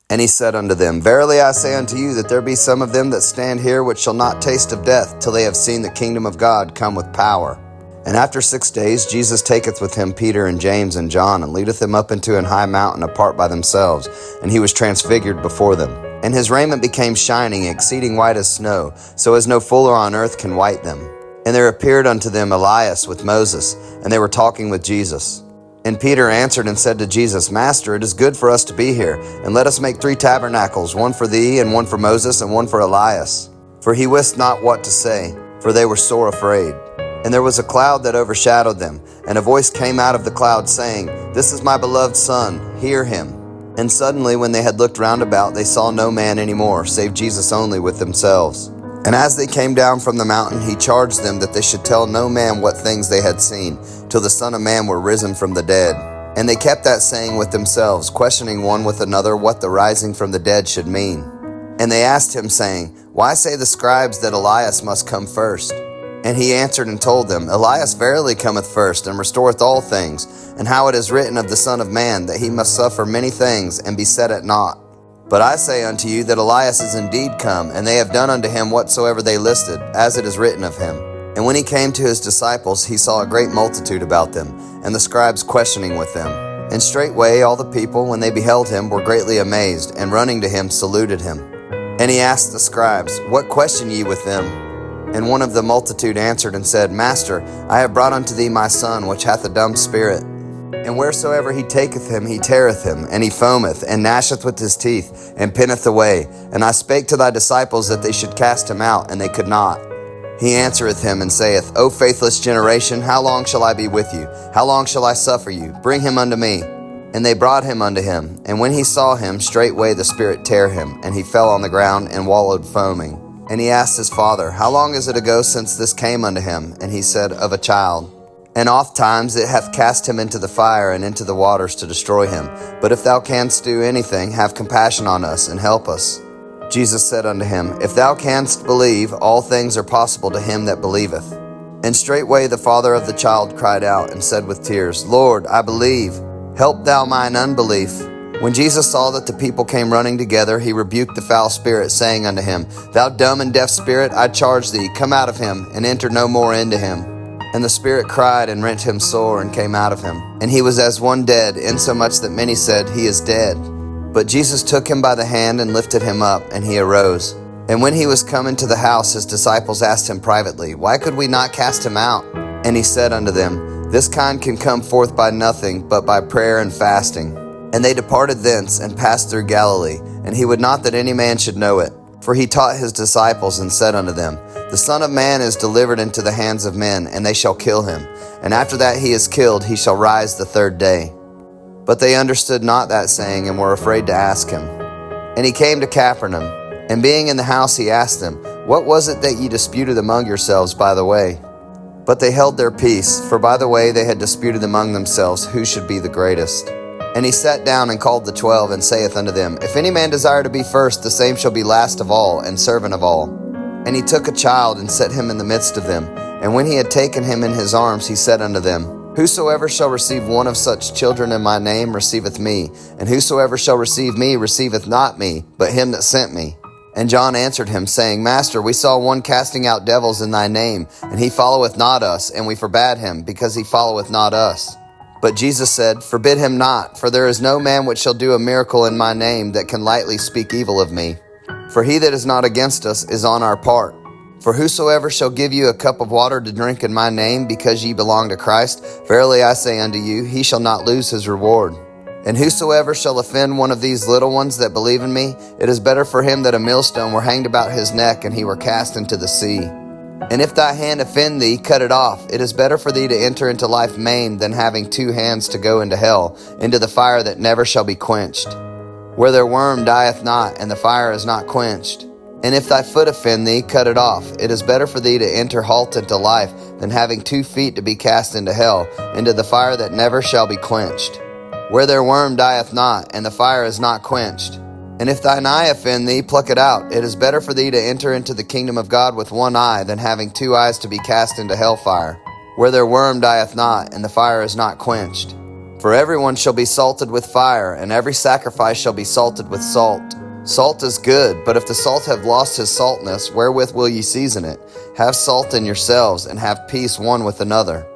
And he said unto them, Verily I say unto you, that there be some of them that stand here which shall not taste of death, till they have seen the kingdom of God come with power. And after 6 days Jesus taketh with him Peter and James and John, and leadeth them up into an high mountain apart by themselves, and he was transfigured before them. And his raiment became shining, exceeding white as snow, so as no fuller on earth can white them. And there appeared unto them Elias with Moses, and they were talking with Jesus. And Peter answered and said to Jesus, Master, it is good for us to be here, and let us make 3 tabernacles, one for thee, and one for Moses, and one for Elias. For he wist not what to say, for they were sore afraid. And there was a cloud that overshadowed them, and a voice came out of the cloud, saying, This is my beloved Son, hear him. And suddenly when they had looked round about, they saw no man any more, save Jesus only with themselves. And as they came down from the mountain, he charged them that they should tell no man what things they had seen, till the Son of Man were risen from the dead. And they kept that saying with themselves, questioning one with another what the rising from the dead should mean. And they asked him, saying, Why say the scribes that Elias must come first? And he answered and told them, Elias verily cometh first, and restoreth all things, and how it is written of the Son of Man, that he must suffer many things, and be set at naught. But I say unto you that Elias is indeed come, and they have done unto him whatsoever they listed, as it is written of him. And when he came to his disciples, he saw a great multitude about them, and the scribes questioning with them. And straightway all the people, when they beheld him, were greatly amazed, and running to him saluted him. And he asked the scribes, What question ye with them? And one of the multitude answered and said, Master, I have brought unto thee my son, which hath a dumb spirit. And wheresoever he taketh him, he teareth him, and he foameth, and gnasheth with his teeth, and pinneth away. And I spake to thy disciples that they should cast him out, and they could not. He answereth him, and saith, O faithless generation, how long shall I be with you? How long shall I suffer you? Bring him unto me. And they brought him unto him. And when he saw him, straightway the spirit tare him, and he fell on the ground, and wallowed foaming. And he asked his father, How long is it ago since this came unto him? And he said, Of a child. And oft times it hath cast him into the fire and into the waters to destroy him. But if thou canst do anything, have compassion on us and help us. Jesus said unto him, If thou canst believe, all things are possible to him that believeth. And straightway the father of the child cried out and said with tears, Lord, I believe. Help thou mine unbelief. When Jesus saw that the people came running together, he rebuked the foul spirit, saying unto him, Thou dumb and deaf spirit, I charge thee, come out of him, and enter no more into him. And the spirit cried and rent him sore, and came out of him. And he was as one dead, insomuch that many said, He is dead. But Jesus took him by the hand and lifted him up, and he arose. And when he was come into the house, his disciples asked him privately, Why could we not cast him out? And he said unto them, This kind can come forth by nothing, but by prayer and fasting. And they departed thence, and passed through Galilee. And he would not that any man should know it. For he taught his disciples, and said unto them, The Son of Man is delivered into the hands of men, and they shall kill him. And after that he is killed, he shall rise the 3rd day. But they understood not that saying, and were afraid to ask him. And he came to Capernaum. And being in the house, he asked them, What was it that ye disputed among yourselves by the way? But they held their peace, for by the way they had disputed among themselves who should be the greatest. And he sat down and called the 12, and saith unto them, If any man desire to be first, the same shall be last of all, and servant of all. And he took a child, and set him in the midst of them. And when he had taken him in his arms, he said unto them, Whosoever shall receive one of such children in my name receiveth me, and whosoever shall receive me receiveth not me, but him that sent me. And John answered him, saying, Master, we saw one casting out devils in thy name, and he followeth not us, and we forbade him, because he followeth not us. But Jesus said, Forbid him not, for there is no man which shall do a miracle in my name that can lightly speak evil of me. For he that is not against us is on our part. For whosoever shall give you a cup of water to drink in my name, because ye belong to Christ, verily I say unto you, he shall not lose his reward. And whosoever shall offend one of these little ones that believe in me, it is better for him that a millstone were hanged about his neck, and he were cast into the sea. And if thy hand offend thee, cut it off. It is better for thee to enter into life maimed, than having 2 hands to go into hell, into the fire that never shall be quenched, where their worm dieth not, and the fire is not quenched. And if thy foot offend thee, cut it off. It is better for thee to enter halt into life, than having 2 feet to be cast into hell, into the fire that never shall be quenched, where their worm dieth not, and the fire is not quenched. And if thine eye offend thee, pluck it out. It is better for thee to enter into the kingdom of God with 1 eye, than having 2 eyes to be cast into hellfire, where their worm dieth not, and the fire is not quenched. For everyone shall be salted with fire, and every sacrifice shall be salted with salt. Salt is good, but if the salt have lost his saltness, wherewith will ye season it? Have salt in yourselves, and have peace one with another.